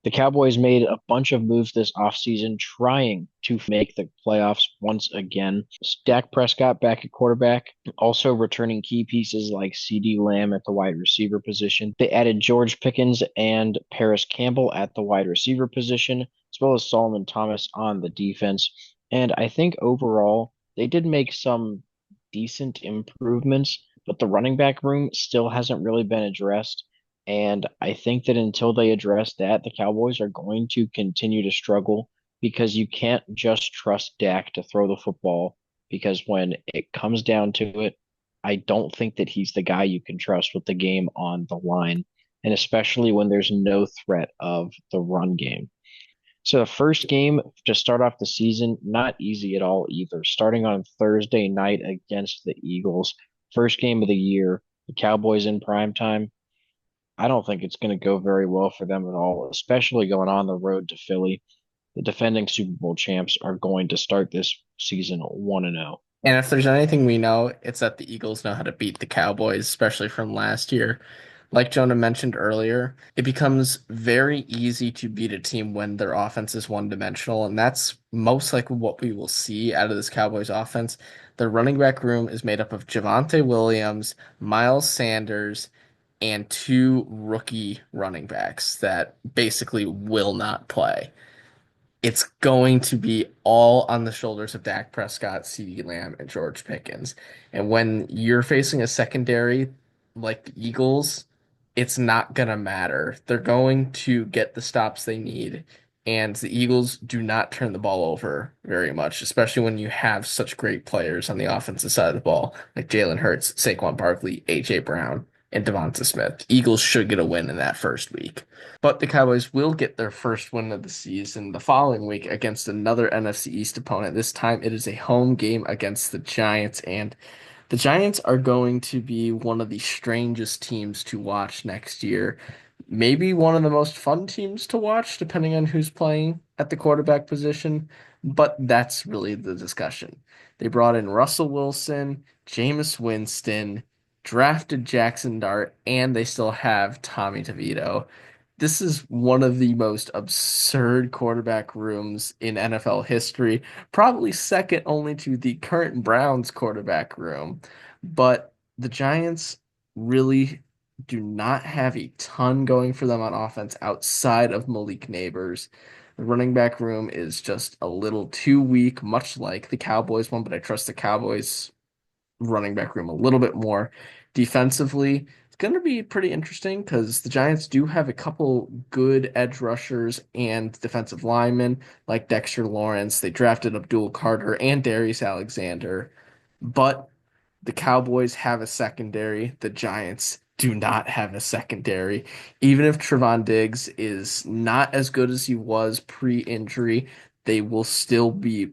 The Cowboys made a bunch of moves this offseason trying to make the playoffs once again. Dak Prescott back at quarterback, also returning key pieces like CD Lamb at the wide receiver position. They added George Pickens and Paris Campbell at the wide receiver position, as well as Solomon Thomas on the defense. And I think overall, they did make some decent improvements, but the running back room still hasn't really been addressed. And I think that until they address that, the Cowboys are going to continue to struggle because you can't just trust Dak to throw the football. Because when it comes down to it, I don't think that he's the guy you can trust with the game on the line, and especially when there's no threat of the run game. So the first game to start off the season, not easy at all either. Starting on Thursday night against the Eagles, first game of the year, the Cowboys in prime time. I don't think it's going to go very well for them at all, especially going on the road to Philly. The defending Super Bowl champs are going to start this season 1-0. And if there's anything we know, it's that the Eagles know how to beat the Cowboys, especially from last year. Like Jonah mentioned earlier, it becomes very easy to beat a team when their offense is one-dimensional, and that's most likely what we will see out of this Cowboys offense. The running back room is made up of Javonte Williams, Miles Sanders, and two rookie running backs that basically will not play. It's going to be all on the shoulders of Dak Prescott, CeeDee Lamb, and George Pickens. And when you're facing a secondary like the Eagles, it's not going to matter. They're going to get the stops they need. And the Eagles do not turn the ball over very much, especially when you have such great players on the offensive side of the ball, like Jalen Hurts, Saquon Barkley, A.J. Brown, and Devonta Smith. Eagles should get a win in that first week. But the Cowboys will get their first win of the season the following week against another NFC East opponent. This time it is a home game against the Giants, and the Giants are going to be one of the strangest teams to watch next year. Maybe one of the most fun teams to watch, depending on who's playing at the quarterback position, but that's really the discussion. They brought in Russell Wilson, Jameis Winston, drafted Jackson Dart, and they still have Tommy DeVito. This is one of the most absurd quarterback rooms in NFL history, probably second only to the current Browns quarterback room. But the Giants really do not have a ton going for them on offense outside of Malik Neighbors. The running back room is just a little too weak, much like the Cowboys one, but I trust the Cowboys running back room a little bit more. Defensively, it's going to be pretty interesting because the Giants do have a couple good edge rushers and defensive linemen like Dexter Lawrence. They drafted Abdul Carter and Darius Alexander, but the Cowboys have a secondary. The Giants do not have a secondary. Even if Trevon Diggs is not as good as he was pre-injury, they will still be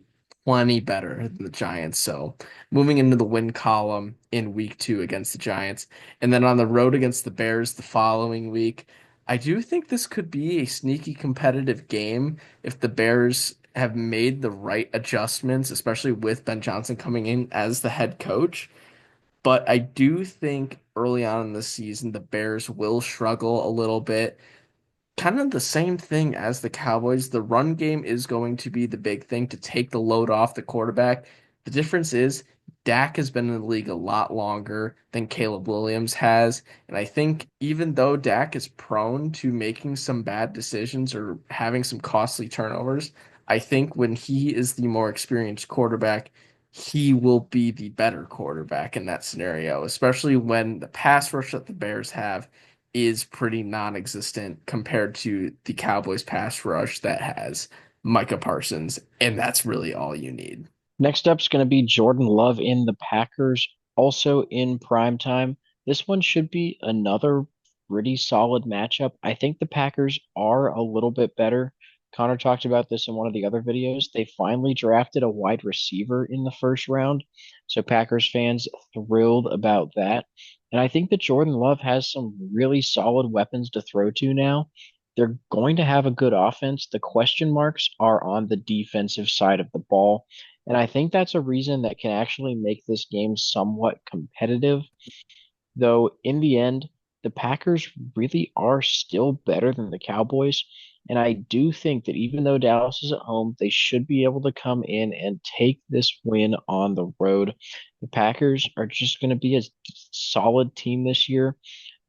plenty better than the Giants. So moving into the win column in week two against the Giants, and then on the road against the Bears the following week, I do think this could be a sneaky competitive game if the Bears have made the right adjustments, especially with Ben Johnson coming in as the head coach. But I do think early on in the season, the Bears will struggle a little bit. Kind of the same thing as the Cowboys. The run game is going to be the big thing to take the load off the quarterback. The difference is Dak has been in the league a lot longer than Caleb Williams has. And I think even though Dak is prone to making some bad decisions or having some costly turnovers, I think when he is the more experienced quarterback, he will be the better quarterback in that scenario, especially when the pass rush that the Bears have is pretty non-existent compared to the Cowboys pass rush that has Micah Parsons, and that's really all you need. Next up is going to be Jordan Love in the Packers, also in prime time. This one should be another pretty solid matchup. I think the Packers are a little bit better. Connor talked about this in one of the other videos. They finally drafted a wide receiver in the first round. So Packers fans thrilled about that. And I think that Jordan Love has some really solid weapons to throw to now. They're going to have a good offense. The question marks are on the defensive side of the ball. And I think that's a reason that can actually make this game somewhat competitive. Though in the end, the Packers really are still better than the Cowboys. And I do think that even though Dallas is at home, they should be able to come in and take this win on the road. The Packers are just going to be a solid team this year.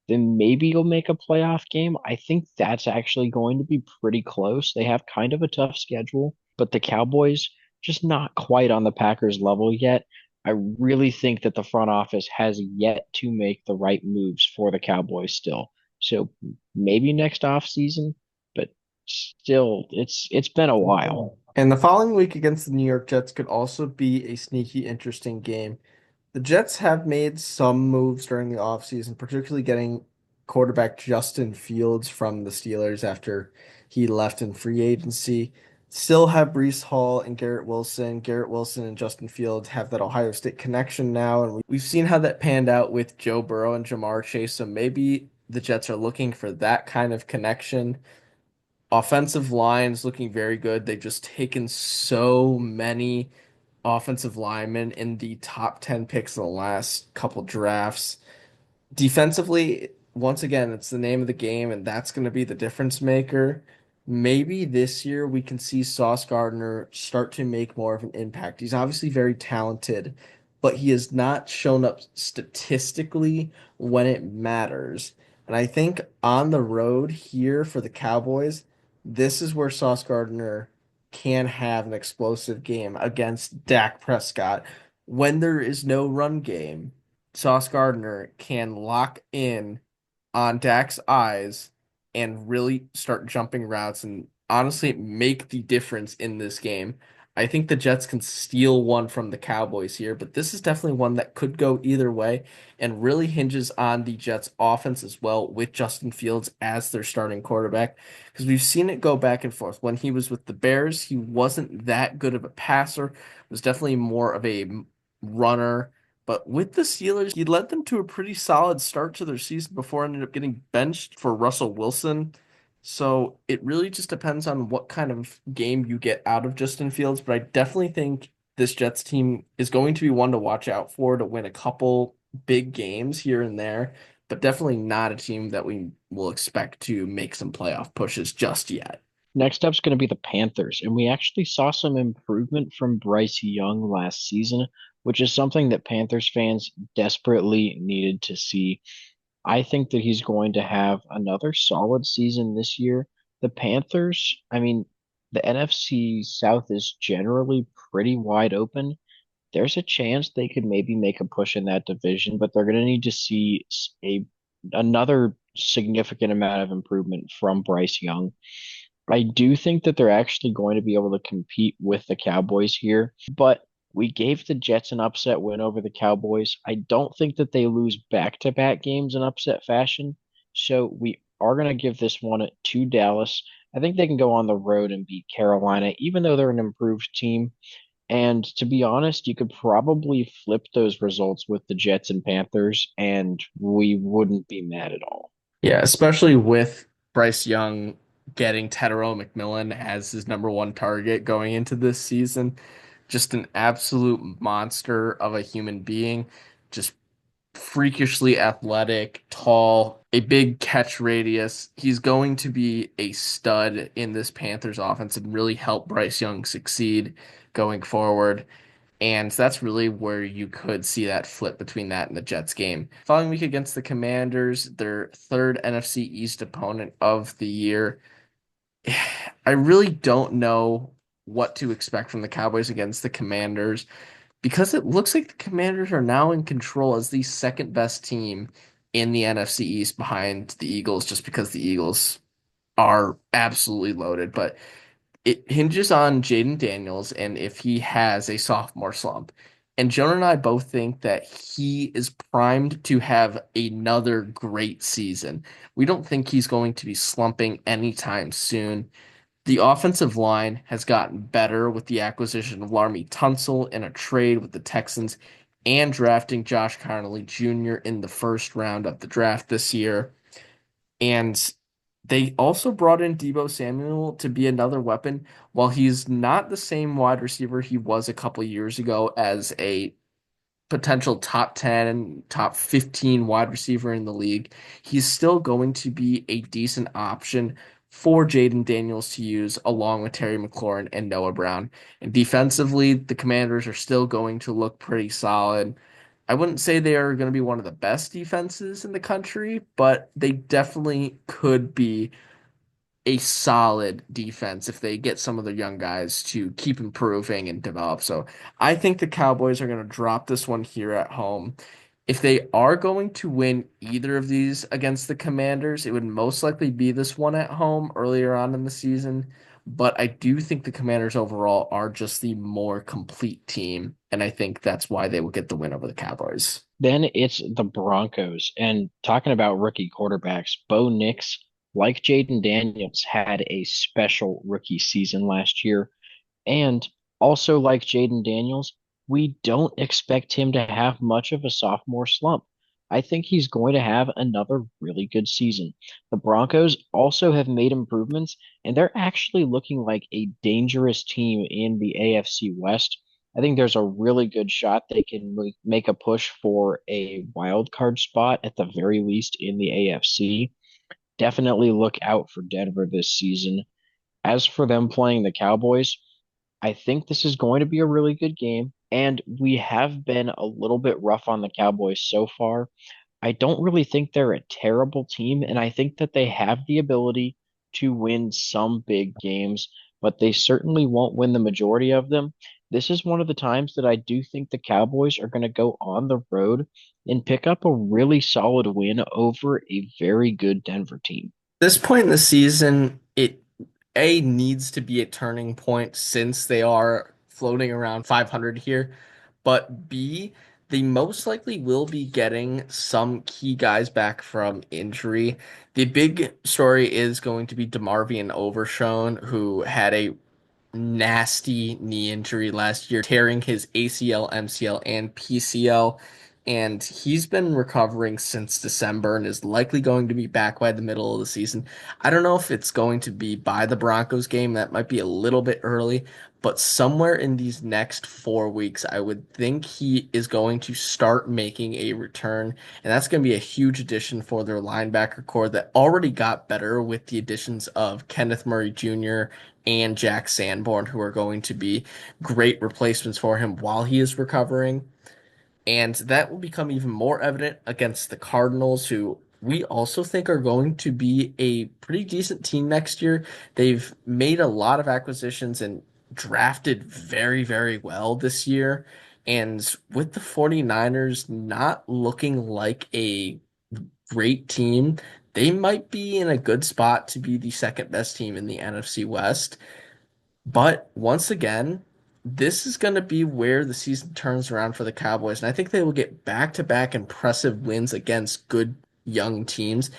Then maybe you'll make a playoff game. I think that's actually going to be pretty close. They have kind of a tough schedule, but the Cowboys just not quite on the Packers level yet. I really think that the front office has yet to make the right moves for the Cowboys still. So maybe next off season, but still it's been a while. And the following week against the New York Jets could also be a sneaky, interesting game. The Jets have made some moves during the offseason, particularly getting quarterback Justin Fields from the Steelers after he left in free agency. Still have Breece Hall and Garrett Wilson. Garrett Wilson and Justin Fields have that Ohio State connection now, and we've seen how that panned out with Joe Burrow and Jamar Chase. So maybe the Jets are looking for that kind of connection. Offensive line's looking very good. They've just taken so many offensive linemen in the top 10 picks in the last couple drafts. Defensively, once again, it's the name of the game, and that's going to be the difference maker. Maybe this year we can see Sauce Gardner start to make more of an impact. He's obviously very talented, but he has not shown up statistically when it matters. And I think on the road here for the Cowboys, this is where Sauce Gardner can have an explosive game against Dak Prescott when there is no run game. Sauce Gardner can lock in on Dak's eyes and really start jumping routes and honestly make the difference in this game. I think the Jets can steal one from the Cowboys here, but this is definitely one that could go either way and really hinges on the Jets offense as well with Justin Fields as their starting quarterback because we've seen it go back and forth. When he was with the Bears, he wasn't that good of a passer, was definitely more of a runner. But with the Steelers, he led them to a pretty solid start to their season before ended up getting benched for Russell Wilson. So it really just depends on what kind of game you get out of Justin Fields. But I definitely think this Jets team is going to be one to watch out for to win a couple big games here and there, but definitely not a team that we will expect to make some playoff pushes just yet. Next up's going to be the Panthers, and we actually saw some improvement from Bryce Young last season, which is something that Panthers fans desperately needed to see. I think that he's going to have another solid season this year. The Panthers, I mean, the NFC South is generally pretty wide open. There's a chance they could maybe make a push in that division, but they're going to need to see a another significant amount of improvement from Bryce Young. I do think that they're actually going to be able to compete with the Cowboys here, but we gave the Jets an upset win over the Cowboys. I don't think that they lose back-to-back games in upset fashion, so we are going to give this one to Dallas. I think they can go on the road and beat Carolina, even though they're an improved team. And to be honest, you could probably flip those results with the Jets and Panthers, and we wouldn't be mad at all. Yeah, especially with Bryce Young getting Tedero McMillan as his number one target going into this season. Just an absolute monster of a human being. Just freakishly athletic, tall, a big catch radius. He's going to be a stud in this Panthers offense and really help Bryce Young succeed going forward. And that's really where you could see that flip between that and the Jets game. Following week against the Commanders, their third NFC East opponent of the year. I really don't know what to expect from the Cowboys against the Commanders because it looks like the Commanders are now in control as the second best team in the NFC East behind the Eagles, just because the Eagles are absolutely loaded. But it hinges on Jaden Daniels and if he has a sophomore slump. And Jonah and I both think that he is primed to have another great season. We don't think he's going to be slumping anytime soon. The offensive line has gotten better with the acquisition of Larmy Tunsil in a trade with the Texans and drafting Josh Connolly Jr. in the first round of the draft this year. And they also brought in Deebo Samuel to be another weapon. While he's not the same wide receiver he was a couple years ago as a potential top 10, top 15 wide receiver in the league, he's still going to be a decent option for Jaden Daniels to use along with Terry McLaurin and Noah Brown. And defensively, the Commanders are still going to look pretty solid. I wouldn't say they are going to be one of the best defenses in the country, but they definitely could be a solid defense if they get some of their young guys to keep improving and develop. So I think the Cowboys are going to drop this one here at home. If they are going to win either of these against the Commanders, it would most likely be this one at home earlier on in the season. But I do think the Commanders overall are just the more complete team, and I think that's why they will get the win over the Cowboys. Then it's the Broncos. And talking about rookie quarterbacks, Bo Nix, like Jaden Daniels, had a special rookie season last year. And also, like Jaden Daniels, we don't expect him to have much of a sophomore slump. I think he's going to have another really good season. The Broncos also have made improvements, and they're actually looking like a dangerous team in the AFC West. I think there's a really good shot they can make a push for a wild card spot at the very least in the AFC. Definitely look out for Denver this season. As for them playing the Cowboys, I think this is going to be a really good game, and we have been a little bit rough on the Cowboys so far. I don't really think they're a terrible team, and I think that they have the ability to win some big games, but they certainly won't win the majority of them. This is one of the times that I do think the Cowboys are going to go on the road and pick up a really solid win over a very good Denver team. This point in the season, it A needs to be a turning point since they are floating around 500 here, but B, they most likely will be getting some key guys back from injury. The big story is going to be DeMarvion Overshone, who had a nasty knee injury last year, tearing his ACL, MCL, and PCL. And he's been recovering since December and is likely going to be back by the middle of the season. I don't know if it's going to be by the Broncos game. That might be a little bit early, but somewhere in these next 4 weeks, I would think he is going to start making a return. And that's going to be a huge addition for their linebacker core that already got better with the additions of Kenneth Murray Jr. and Jack Sanborn, who are going to be great replacements for him while he is recovering. And that will become even more evident against the Cardinals, who we also think are going to be a pretty decent team next year. They've made a lot of acquisitions and drafted very, very well this year. And with the 49ers not looking like a great team, they might be in a good spot to be the second best team in the NFC West. But once again, this is going to be where the season turns around for the Cowboys. And I think they will get back-to-back impressive wins against good young teams,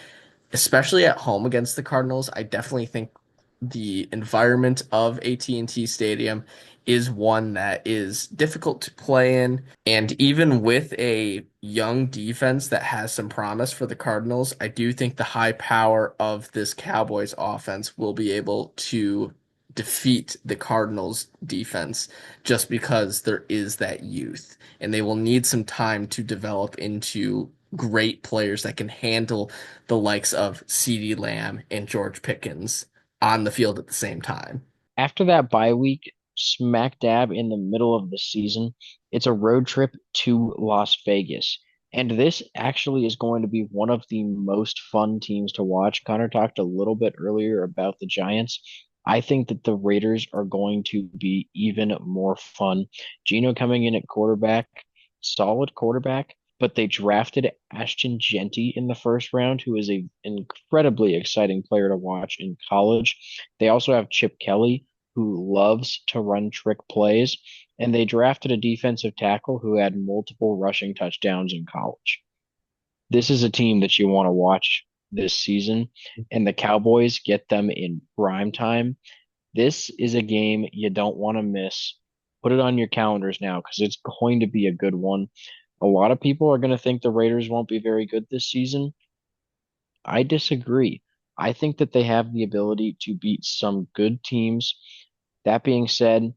especially at home against the Cardinals. I definitely think the environment of AT&T Stadium is one that is difficult to play in. And even with a young defense that has some promise for the Cardinals, I do think the high power of this Cowboys offense will be able to defeat the Cardinals defense just because there is that youth. And they will need some time to develop into great players that can handle the likes of CeeDee Lamb and George Pickens on the field at the same time. After that bye week, smack dab in the middle of the season, it's a road trip to Las Vegas. And this actually is going to be one of the most fun teams to watch. Connor talked a little bit earlier about the Giants. I think that the Raiders are going to be even more fun. Gino coming in at quarterback, solid quarterback, but they drafted Ashton Genty in the first round, who is a incredibly exciting player to watch in college. They also have Chip Kelly, who loves to run trick plays, and they drafted a defensive tackle who had multiple rushing touchdowns in college. This is a team that you want to watch this season, and the Cowboys get them in prime time. This is a game you don't want to miss. Put it on your calendars now because it's going to be a good one. A lot of people are going to think the Raiders won't be very good this season. I disagree. I think that they have the ability to beat some good teams. That being said,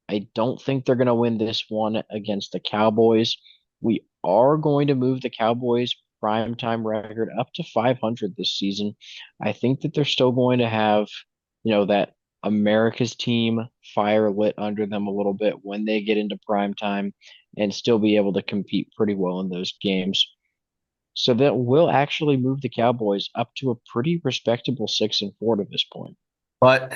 I don't think they're going to win this one against the Cowboys. We are going to move the Cowboys primetime record up to 500 this season. I think that they're still going to have, that America's team fire lit under them a little bit when they get into primetime and still be able to compete pretty well in those games. So that will actually move the Cowboys up to a pretty respectable 6-4 to this point. But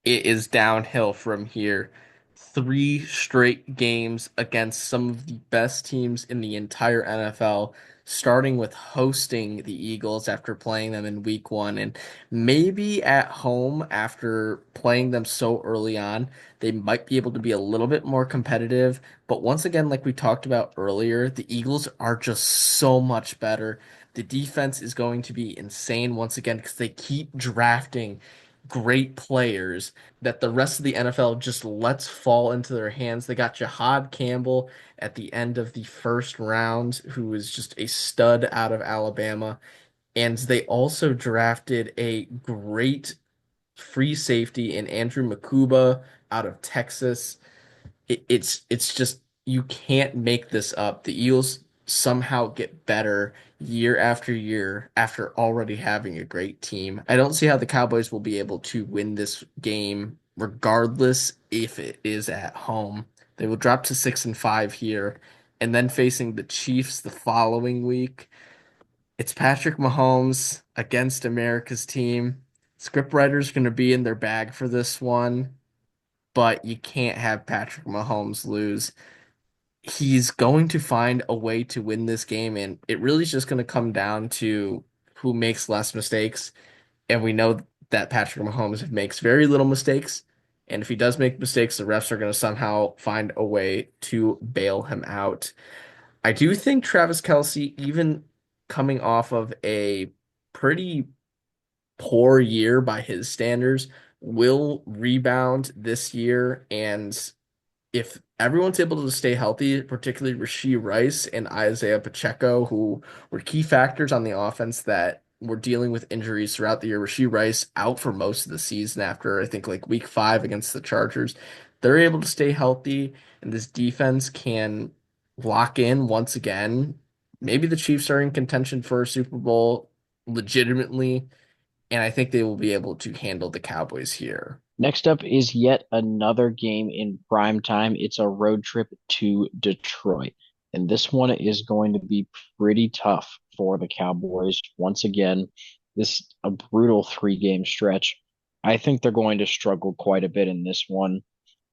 it is downhill from here. Three straight games against some of the best teams in the entire NFL, starting with hosting the Eagles after playing them in week one, and maybe at home after playing them so early on, they might be able to be a little bit more competitive. But once again, like we talked about earlier, the Eagles are just so much better. The defense is going to be insane once again because they keep drafting great players that the rest of the NFL just lets fall into their hands. They got Jahad Campbell at the end of the first round, who is just a stud out of Alabama. And they also drafted a great free safety in Andrew Makuba out of Texas. It's just you can't make this up. The Eagles somehow get better year after year after already having a great team. I don't see how the Cowboys will be able to win this game regardless if it is at home. They will drop to 6-5 here and then facing the Chiefs the following week. It's Patrick Mahomes against America's team. Scriptwriter's going to be in their bag for this one, but you can't have Patrick Mahomes lose. He's going to find a way to win this game, and it really is just going to come down to who makes less mistakes. And we know that Patrick Mahomes makes very little mistakes. And if he does make mistakes, the refs are going to somehow find a way to bail him out. I do think Travis Kelce, even coming off of a pretty poor year by his standards, will rebound this year. And if everyone's able to stay healthy, particularly Rashee Rice and Isaiah Pacheco, who were key factors on the offense that were dealing with injuries throughout the year. Rashee Rice out for most of the season after I think like week 5 against the Chargers. They're able to stay healthy, and this defense can lock in once again. Maybe the Chiefs are in contention for a Super Bowl legitimately, and I think they will be able to handle the Cowboys here. Next up is yet another game in prime time. It's a road trip to Detroit. And this one is going to be pretty tough for the Cowboys. Once again, this a brutal 3-game stretch. I think they're going to struggle quite a bit in this one.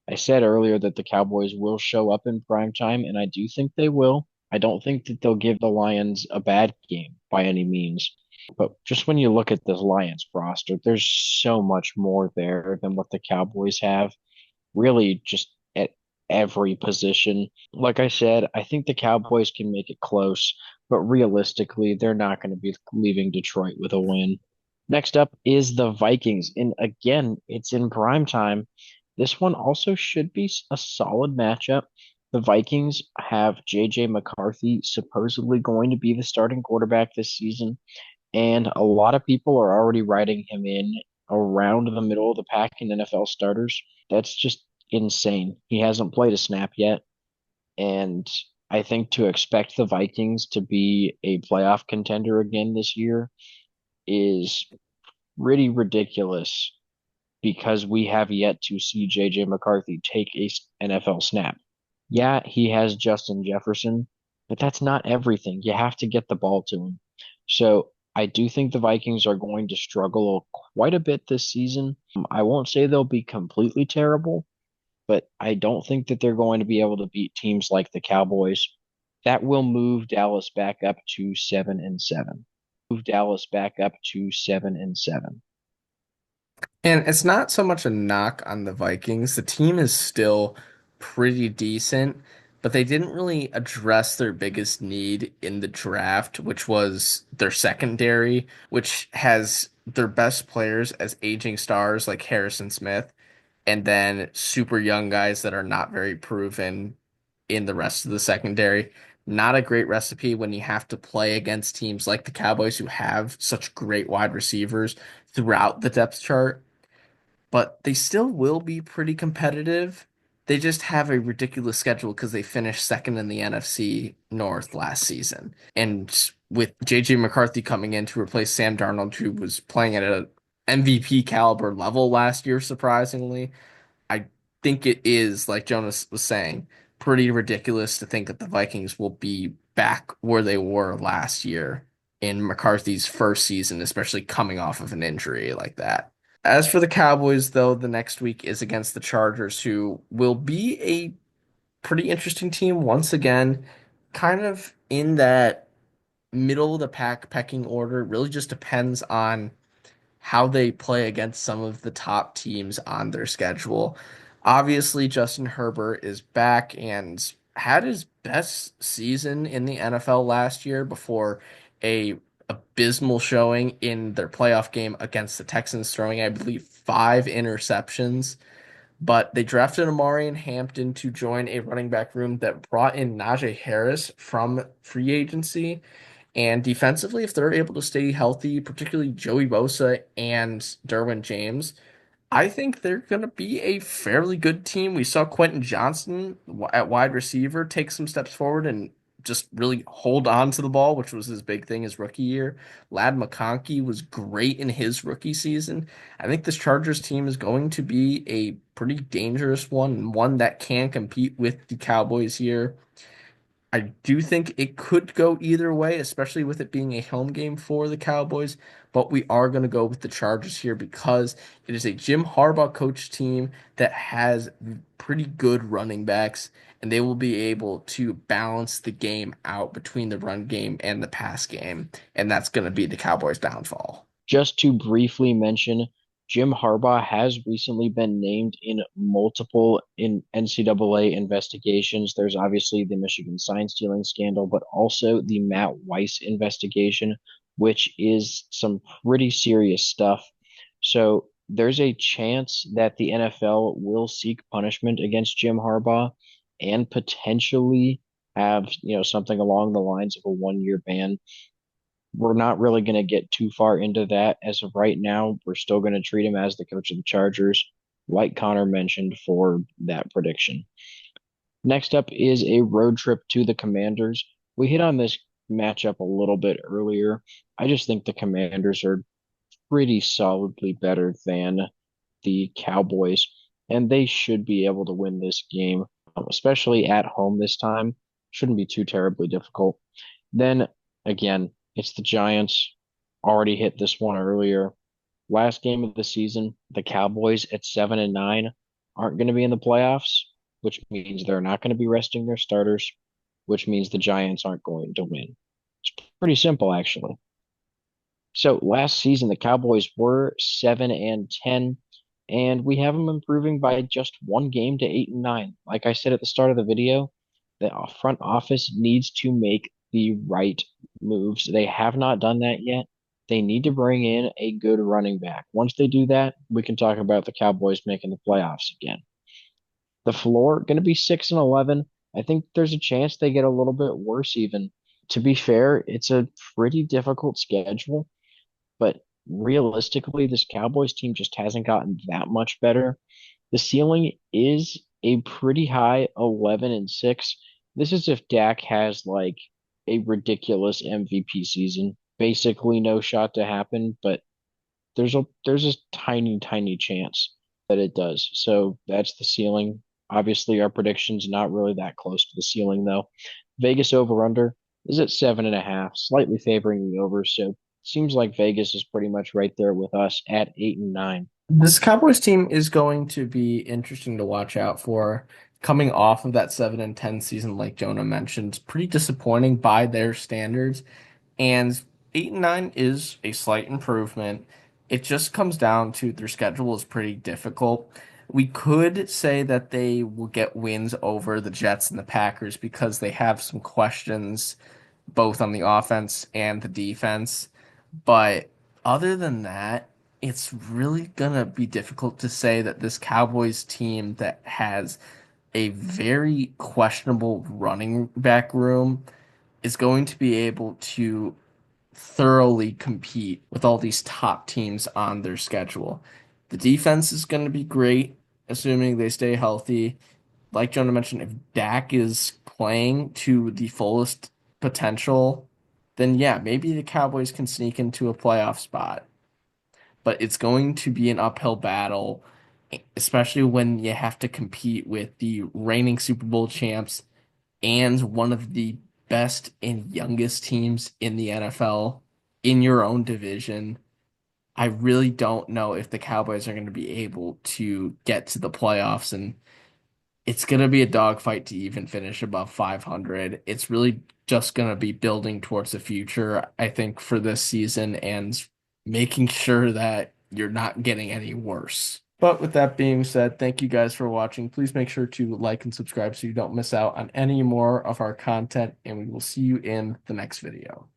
I said earlier that the Cowboys will show up in prime time, and I do think they will. I don't think that they'll give the Lions a bad game by any means. But just when you look at this Lions roster, there's so much more there than what the Cowboys have, really just at every position. Like I said, I think the Cowboys can make it close, but realistically, they're not going to be leaving Detroit with a win. Next up is the Vikings. And again, it's in prime time. This one also should be a solid matchup. The Vikings have J.J. McCarthy supposedly going to be the starting quarterback this season, and a lot of people are already writing him in around the middle of the pack in NFL starters. That's just insane. He hasn't played a snap yet. And I think to expect the Vikings to be a playoff contender again this year is pretty ridiculous because we have yet to see J.J. McCarthy take a NFL snap. Yeah, he has Justin Jefferson, but that's not everything. You have to get the ball to him. So I do think the Vikings are going to struggle quite a bit this season. I won't say they'll be completely terrible, but I don't think that they're going to be able to beat teams like the Cowboys. That will move Dallas back up to 7-7. Move Dallas back up to 7-7. And it's not so much a knock on the Vikings. The team is still pretty decent, but they didn't really address their biggest need in the draft, which was their secondary, which has their best players as aging stars like Harrison Smith, and then super young guys that are not very proven in the rest of the secondary. Not a great recipe when you have to play against teams like the Cowboys who have such great wide receivers throughout the depth chart, but they still will be pretty competitive. They just have a ridiculous schedule because they finished second in the NFC North last season. And with JJ McCarthy coming in to replace Sam Darnold, who was playing at a MVP caliber level last year, surprisingly. I think it is, like Jonas was saying, pretty ridiculous to think that the Vikings will be back where they were last year in McCarthy's first season, especially coming off of an injury like that. As for the Cowboys, though, the next week is against the Chargers, who will be a pretty interesting team once again, kind of in that middle of the pack pecking order. Really just depends on how they play against some of the top teams on their schedule. Obviously, Justin Herbert is back and had his best season in the NFL last year before a abysmal showing in their playoff game against the Texans, throwing, I believe, 5 interceptions. But they drafted Amarian Hampton to join a running back room that brought in Najee Harris from free agency. And defensively, if they're able to stay healthy, particularly Joey Bosa and Derwin James, I think they're going to be a fairly good team. We saw Quentin Johnson at wide receiver take some steps forward and just really hold on to the ball, which was his big thing his rookie year. Lad McConkey was great in his rookie season. I think this Chargers team is going to be a pretty dangerous one, and one that can compete with the Cowboys here. I do think it could go either way, especially with it being a home game for the Cowboys. But we are going to go with the Chargers here because it is a Jim Harbaugh coach team that has pretty good running backs, and they will be able to balance the game out between the run game and the pass game. And that's going to be the Cowboys' downfall. Just to briefly mention, Jim Harbaugh has recently been named in multiple in NCAA investigations. There's obviously the Michigan sign stealing scandal, but also the Matt Weiss investigation, which is some pretty serious stuff. So there's a chance that the NFL will seek punishment against Jim Harbaugh and potentially have, something along the lines of a 1 year ban. We're not really going to get too far into that as of right now. We're still going to treat him as the coach of the Chargers, like Connor mentioned for that prediction. Next up is a road trip to the Commanders. We hit on this matchup a little bit earlier. I just think the Commanders are pretty solidly better than the Cowboys, and they should be able to win this game, especially at home this time. Shouldn't be too terribly difficult. Then again, it's the Giants. Already hit this one earlier. Last game of the season, the Cowboys at 7-9 aren't going to be in the playoffs, which means they're not going to be resting their starters, which means the Giants aren't going to win. It's pretty simple, actually. So last season, the Cowboys were 7-10, and we have them improving by just one game to 8-9. Like I said at the start of the video, the front office needs to make the right moves. They have not done that yet. They need to bring in a good running back. Once they do that, we can talk about the Cowboys making the playoffs again. The floor going to be 6-11. I think there's a chance they get a little bit worse even. To be fair, it's a pretty difficult schedule, but realistically, this Cowboys team just hasn't gotten that much better. The ceiling is a pretty high 11-6. This is if Dak has like a ridiculous MVP season. Basically no shot to happen, but there's a tiny chance that it does. So that's the ceiling. Obviously, our prediction's not really that close to the ceiling though. Vegas over under is at 7.5, slightly favoring the over. So seems like Vegas is pretty much right there with us at 8-9. This Cowboys team is going to be interesting to watch out for. Coming off of that 7-10 season, like Jonah mentioned, pretty disappointing by their standards. And 8-9 is a slight improvement. It just comes down to their schedule is pretty difficult. We could say that they will get wins over the Jets and the Packers because they have some questions both on the offense and the defense. But other than that, it's really gonna be difficult to say that this Cowboys team that has a very questionable running back room is going to be able to thoroughly compete with all these top teams on their schedule. The defense is going to be great, assuming they stay healthy. Like Jonah mentioned, if Dak is playing to the fullest potential, then yeah, maybe the Cowboys can sneak into a playoff spot. But it's going to be an uphill battle, especially when you have to compete with the reigning Super Bowl champs and one of the best and youngest teams in the NFL in your own division. I really don't know if the Cowboys are going to be able to get to the playoffs, and it's going to be a dogfight to even finish above 500. It's really just going to be building towards the future, I think, for this season and making sure that you're not getting any worse. But with that being said, thank you guys for watching. Please make sure to like and subscribe so you don't miss out on any more of our content, and we will see you in the next video.